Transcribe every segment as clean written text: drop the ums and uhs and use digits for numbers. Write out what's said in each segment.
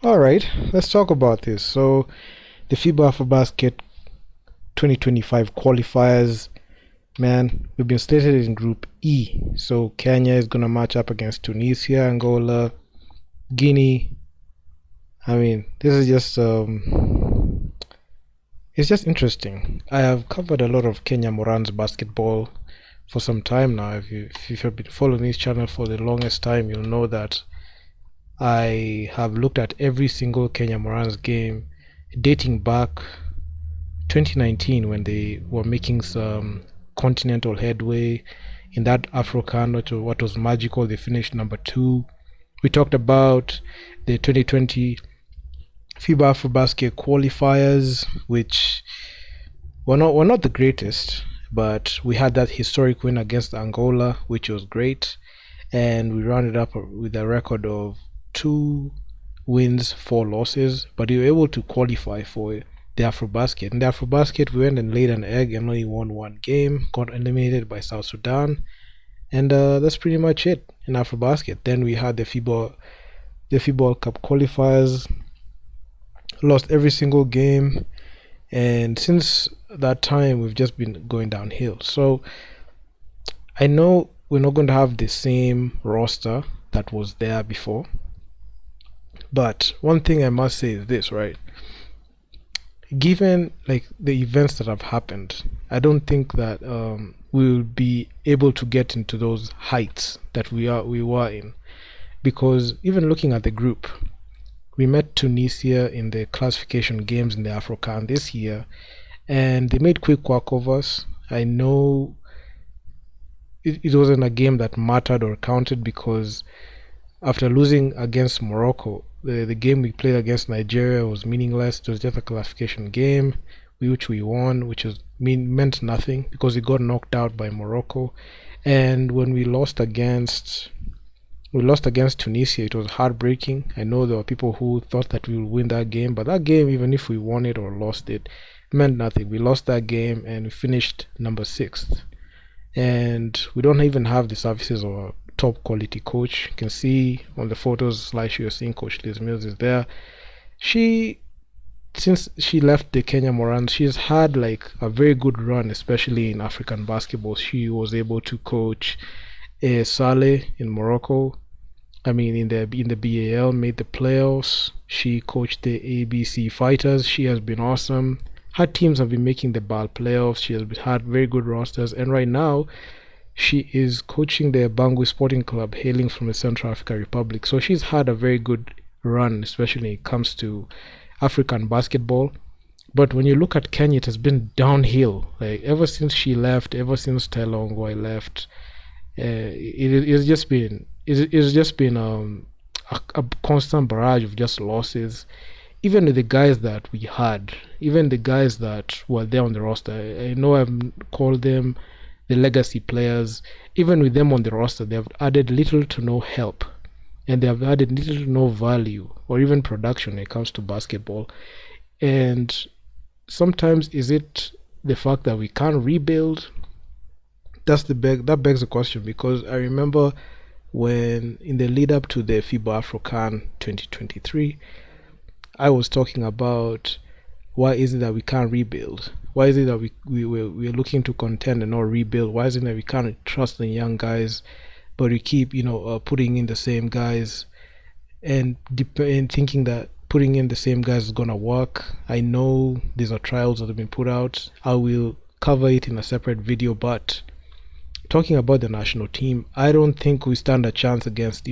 All right, let's talk about this. So, the FIBA Afrobasket 2025 qualifiers, man, we've been slated in Group E. So, Kenya is going to match up against Tunisia, Angola, Guinea. I mean, this is it's just interesting. I have covered a lot of Kenya Morans basketball for some time now. If you've been following this channel for the longest time, you'll know that I have looked at every single Kenya Morans game dating back 2019 when they were making some continental headway in that AfroCan, what was magical. They finished number two. We talked about the 2020 FIBA Afrobasket qualifiers, which were not the greatest, but we had that historic win against Angola, which was great, and we rounded up with a record of 2 wins, 4 losses. But we were able to qualify for the Afrobasket. In the Afrobasket, we went and laid an egg and only won one game, got eliminated by South Sudan, and that's pretty much it in Afrobasket. Then we had the FIBA World Cup qualifiers, lost every single game, and since that time we've just been going downhill. So I know we're not going to have the same roster that was there before, but one thing I must say is this, right? Given like the events that have happened, I don't think that we will be able to get into those heights that we were in, because even looking at the group, we met Tunisia in the classification games in the AfroCan this year, and they made quick work of us. I know it wasn't a game that mattered or counted, because after losing against Morocco, the game we played against Nigeria was meaningless. It was just a classification game, which we won, which meant nothing because we got knocked out by Morocco. And when we lost against Tunisia, it was heartbreaking. I know there were people who thought that we would win that game, but that game, even if we won it or lost it, meant nothing. We lost that game and we finished number sixth. And we don't even have the services of a top quality coach. You can see on the photos slideshow you're seeing Coach Liz Mills is there. She, since she left the Kenya Morans, she's had like a very good run, especially in African basketball. She was able to coach Saleh in Morocco. I mean, in the BAL, made the playoffs. She coached the ABC Fighters. She has been awesome. Her teams have been making the BAL playoffs. She has had very good rosters, and right now she is coaching the Bangui Sporting Club, hailing from the Central African Republic. So she's had a very good run, especially when it comes to African basketball. But when you look at Kenya, it has been downhill. Like ever since she left, ever since Telongwai left, it's just been a constant barrage of just losses. Even the guys that we had, even the guys that were there on the roster, I know I've called them the legacy players. Even with them on the roster, they have added little to no help, and they have added little to no value or even production when it comes to basketball. And sometimes is it the fact that we can't rebuild? That begs the question, because I remember when in the lead up to the FIBA Afrocan 2023, I was talking about why is it that we can't rebuild? Why is it that we're looking to contend and not rebuild? Why is it that we can't trust the young guys, but we keep putting in the same guys and thinking that putting in the same guys is gonna work? I know these are trials that have been put out. I will cover it in a separate video, but talking about the national team, I don't think we stand a chance against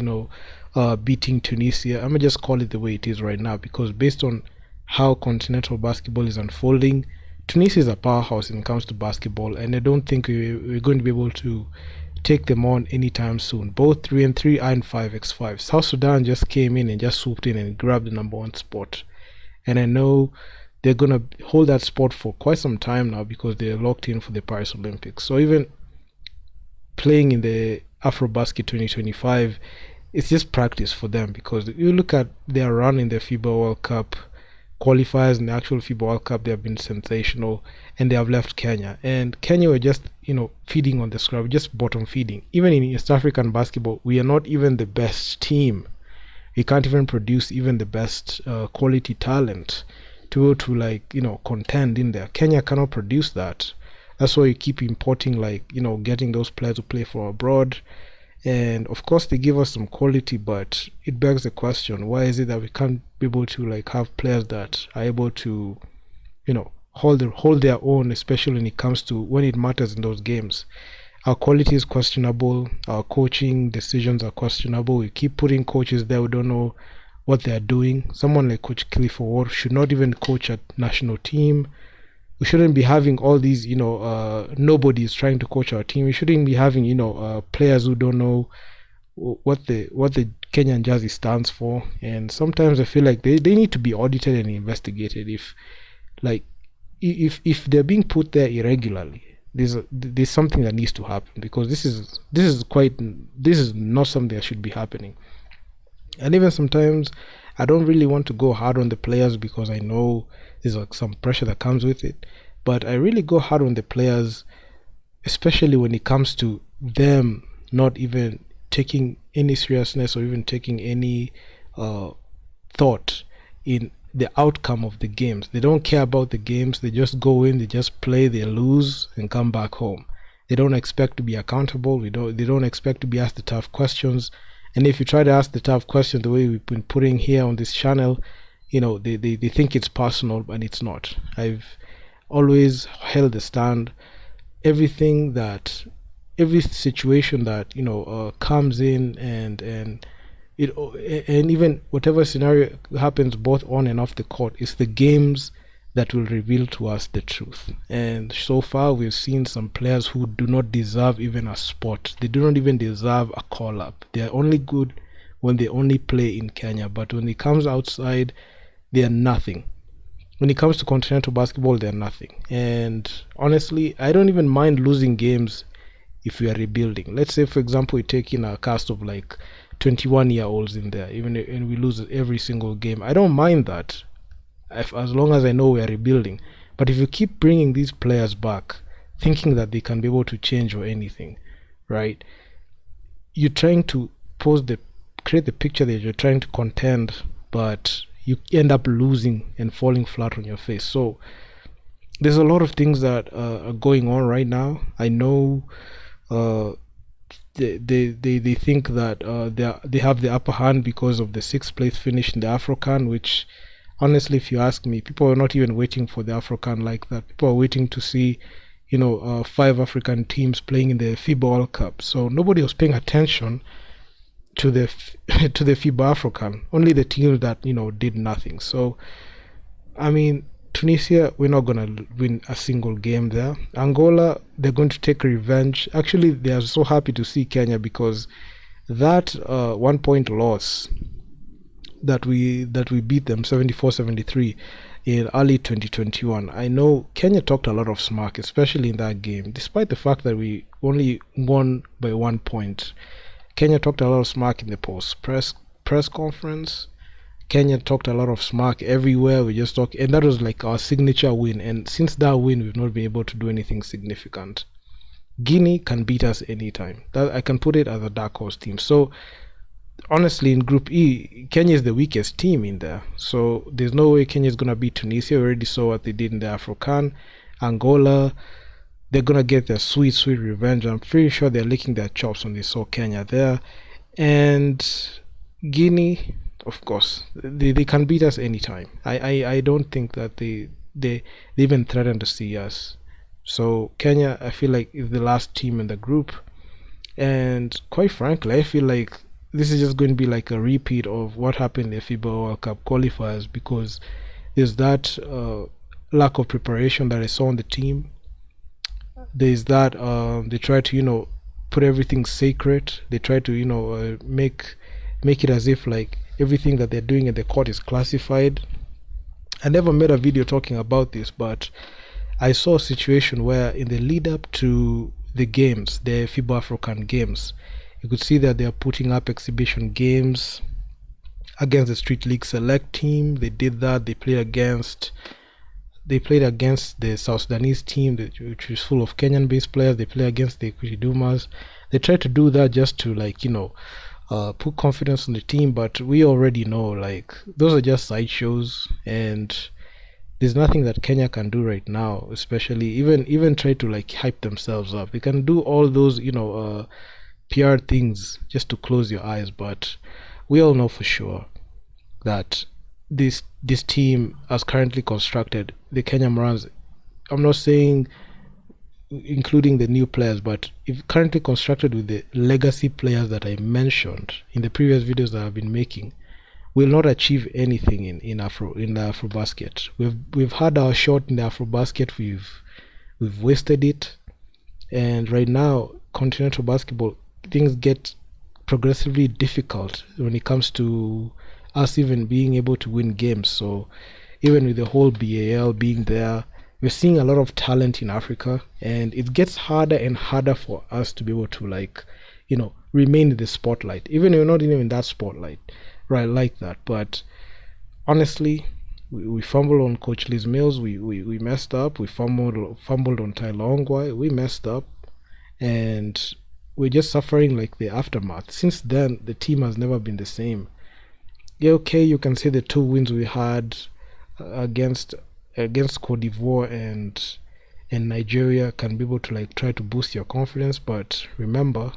beating Tunisia. I'm gonna just call it the way it is right now, because based on how continental basketball is unfolding, Tunisia is a powerhouse when it comes to basketball, and I don't think we're going to be able to take them on anytime soon. Both 3-3 and 5x5. South Sudan just came in and just swooped in and grabbed the number one spot, and I know they're gonna hold that spot for quite some time now because they're locked in for the Paris Olympics. So even playing in the Afrobasket 2025, it's just practice for them, because you look at their run in the FIBA World Cup qualifiers and the actual FIBA World Cup, they have been sensational, and they have left Kenya. And Kenya were just, feeding on the scrub, just bottom feeding. Even in East African basketball, we are not even the best team. we can't even produce even the best quality talent to like contend in there. Kenya cannot produce that. That's why you keep importing, like getting those players to play for abroad. And of course they give us some quality, but it begs the question, why is it that we can't be able to like have players that are able to hold their own, especially when it matters in those games. Our quality is questionable, our coaching decisions are questionable. We keep putting coaches there, we don't know what they're doing. Someone like Coach Clifford should not even coach a national team. We shouldn't be having all these nobodies trying to coach our team. We shouldn't be having players who don't know what the Kenyan jersey stands for. And sometimes I feel like they need to be audited and investigated if like if they're being put there irregularly. There's something that needs to happen, because this is not something that should be happening. And even sometimes I don't really want to go hard on the players, because I know there's like some pressure that comes with it, but I really go hard on the players, especially when it comes to them not even taking any seriousness or even taking any thought in the outcome of the games. They don't care about the games. They just go in, they just play, they lose, and come back home. They don't expect to be accountable. They don't expect to be asked the tough questions. And if you try to ask the tough questions the way we've been putting here on this channel, they think it's personal, and it's not. I've always held the stand. Every situation that comes in, and even whatever scenario happens both on and off the court, is the games that will reveal to us the truth. And so far we've seen some players who do not deserve even a spot. They do not even deserve a call up. They are only good when they only play in Kenya, but when it comes outside, they are nothing. When it comes to continental basketball, they are nothing. And honestly, I don't even mind losing games if we are rebuilding. Let's say, for example, we take in a cast of like 21-year-olds in there, and we lose every single game. I don't mind that, as long as I know we are rebuilding. But if you keep bringing these players back thinking that they can be able to change or anything, right, you're trying to create the picture that you're trying to contend, but you end up losing and falling flat on your face. So there's a lot of things that are going on right now. I know they think that they have the upper hand because of the 6th place finish in the Afrocan, which honestly, if you ask me, people are not even waiting for the Afrocan like that. People are waiting to see 5 African teams playing in the FIBA World Cup. So nobody was paying attention to the to the FIBA African. Only the teams that did nothing. So I mean, Tunisia, we're not gonna win a single game there. Angola, they're going to take revenge. Actually, they are so happy to see Kenya, because that 1-point loss that we beat them 74-73 in early 2021. I know Kenya talked a lot of smack, especially in that game, despite the fact that we only won by 1 point. Kenya talked a lot of smack in the press conference. Kenya talked a lot of smack everywhere. We just talked, and that was like our signature win. And since that win, we've not been able to do anything significant. Guinea can beat us anytime. That I can put it as a dark horse team. So honestly, in Group E, Kenya is the weakest team in there. So there's no way Kenya is gonna beat Tunisia. We already saw what they did in the Afrocan. Angola, they're gonna get their sweet revenge. I'm pretty sure they're licking their chops when they saw Kenya there. And Guinea, of course, they can beat us anytime. I don't think that they even threaten to see us. So Kenya, I feel like, is the last team in the group. And quite frankly, I feel like this is just going to be like a repeat of what happened in the FIBA World Cup qualifiers, because there's that lack of preparation that I saw on the team. There's that they try to put everything sacred. They try to make it as if like everything that they're doing in the court is classified. I never made a video talking about this, but I saw a situation where in the lead up to the games, the FIBA African games, you could see that they are putting up exhibition games against the Street League Select team. They did that. They played against the South Sudanese team, which is full of Kenyan-based players. They play against the Equity Dumas. They try to do that just to put confidence in the team, but we already know like those are just sideshows, and there's nothing that Kenya can do right now, especially even try to like hype themselves up. They can do all those, PR things just to close your eyes, but we all know for sure that this team as currently constructed, the Kenya Morans, I'm not saying including the new players, but if currently constructed with the legacy players that I mentioned in the previous videos that I've been making, will not achieve anything in the Afrobasket. We've had our shot in the Afrobasket, we've wasted it, and right now continental basketball, things get progressively difficult when it comes to us even being able to win games. So even with the whole BAL being there, we're seeing a lot of talent in Africa, and it gets harder and harder for us to be able to remain in the spotlight, even if we're not even in that spotlight, right? Like that. But honestly, we fumbled on Coach Liz Mills. We messed up. We fumbled on Ty Longwai. We messed up, and we're just suffering like the aftermath. Since then, the team has never been the same. Yeah, okay, you can say the 2 wins we had against Cote d'Ivoire and Nigeria can be able to like try to boost your confidence, but remember,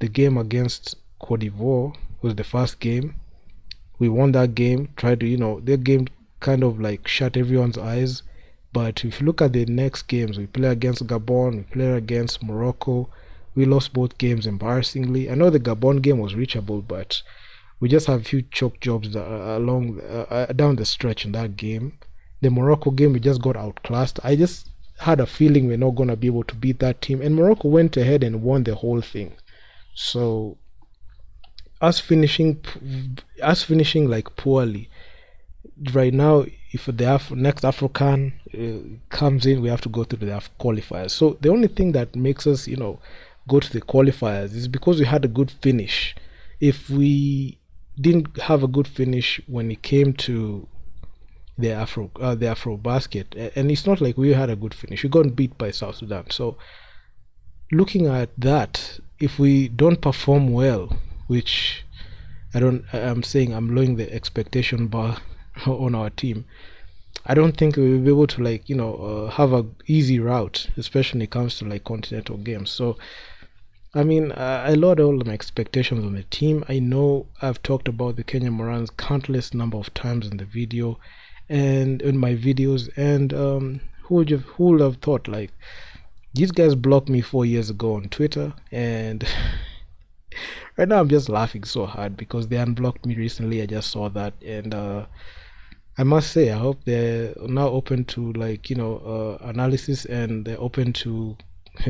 the game against Cote d'Ivoire was the first game. We won that game. Tried to, that game kind of like shut everyone's eyes. But if you look at the next games, we play against Gabon, we play against Morocco. We lost both games embarrassingly. I know the Gabon game was reachable, but we just have a few choke jobs along down the stretch in that game. The Morocco game, we just got outclassed. I just had a feeling we're not gonna be able to beat that team, and Morocco went ahead and won the whole thing. So us finishing like poorly right now, if the next African comes in, we have to go through the qualifiers. So the only thing that makes us go to the qualifiers is because we had a good finish. If we didn't have a good finish when it came to the Afrobasket, and it's not like we had a good finish, we got beat by South Sudan. So looking at that, if we don't perform well, which I'm saying I'm lowering the expectation bar on our team, I don't think we'll be able to have a easy route, especially when it comes to like continental games. So I mean, I lowered all my expectations on the team. I know I've talked about the Kenya Morans countless number of times in the video and in my videos, and who would have thought like these guys blocked me 4 years ago on Twitter, and right now I'm just laughing so hard because they unblocked me recently. I just saw that, and I must say I hope they're now open to analysis, and they're open to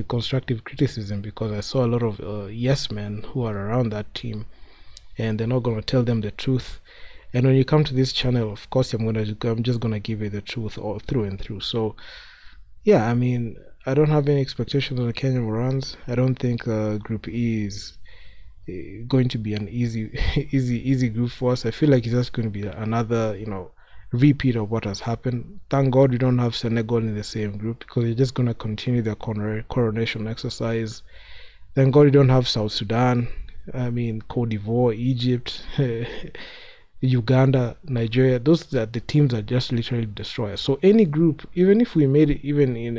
constructive criticism, because I saw a lot of yes men who are around that team, and they're not going to tell them the truth. And when you come to this channel, of course I'm just going to give you the truth all through and through. So yeah, I mean, I don't have any expectations on the Kenya Morans. I don't think Group E is going to be an easy group for us. I feel like it's just going to be another repeat of what has happened. Thank God we don't have Senegal in the same group, because they're just going to continue their coronation exercise. Thank God we don't have South Sudan, I mean Cote d'Ivoire, Egypt, Uganda, Nigeria. Those are the teams that just literally destroy us. So any group, even if we made it even in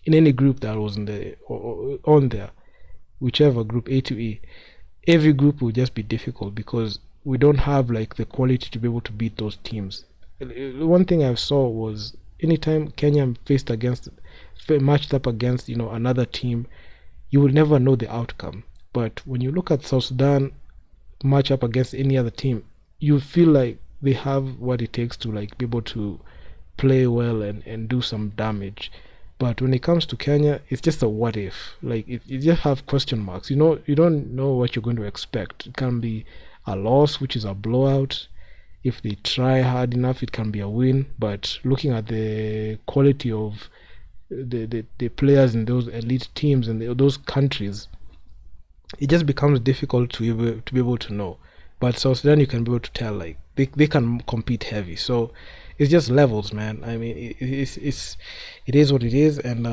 any group that was on there, whichever group, A to E, every group will just be difficult, because we don't have like the quality to be able to beat those teams. One thing I saw was anytime Kenya matched up against another team, you will never know the outcome. But when you look at South Sudan match up against any other team, you feel like they have what it takes to like be able to play well and do some damage. But when it comes to Kenya, it's just a what if. Like you just have question marks. You don't know what you're going to expect. It can be a loss, which is a blowout. If they try hard enough, it can be a win. But looking at the quality of the players in those elite teams and those countries, it just becomes difficult to be able to know. But South Sudan, you can be able to tell like they can compete heavy. So it's just levels, man. I mean, it is what it is, and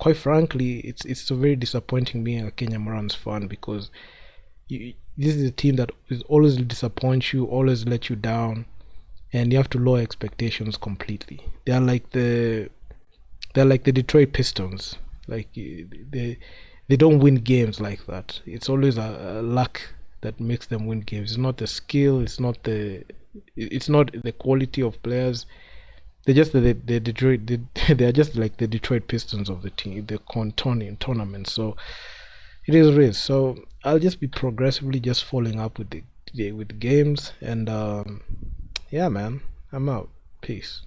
quite frankly, it's so very disappointing being a Kenya Morans fan, because this is a team that is always disappoint you, always let you down, and you have to lower expectations completely. They're like the Detroit Pistons. Like they don't win games like that. It's always a luck that makes them win games. It's not the skill. It's not the quality of players. They're just the Detroit. They're just like the Detroit Pistons of the team, the tournament. So it is what it is. So I'll just be progressively just falling up with the with the games, and yeah, man, I'm out. Peace.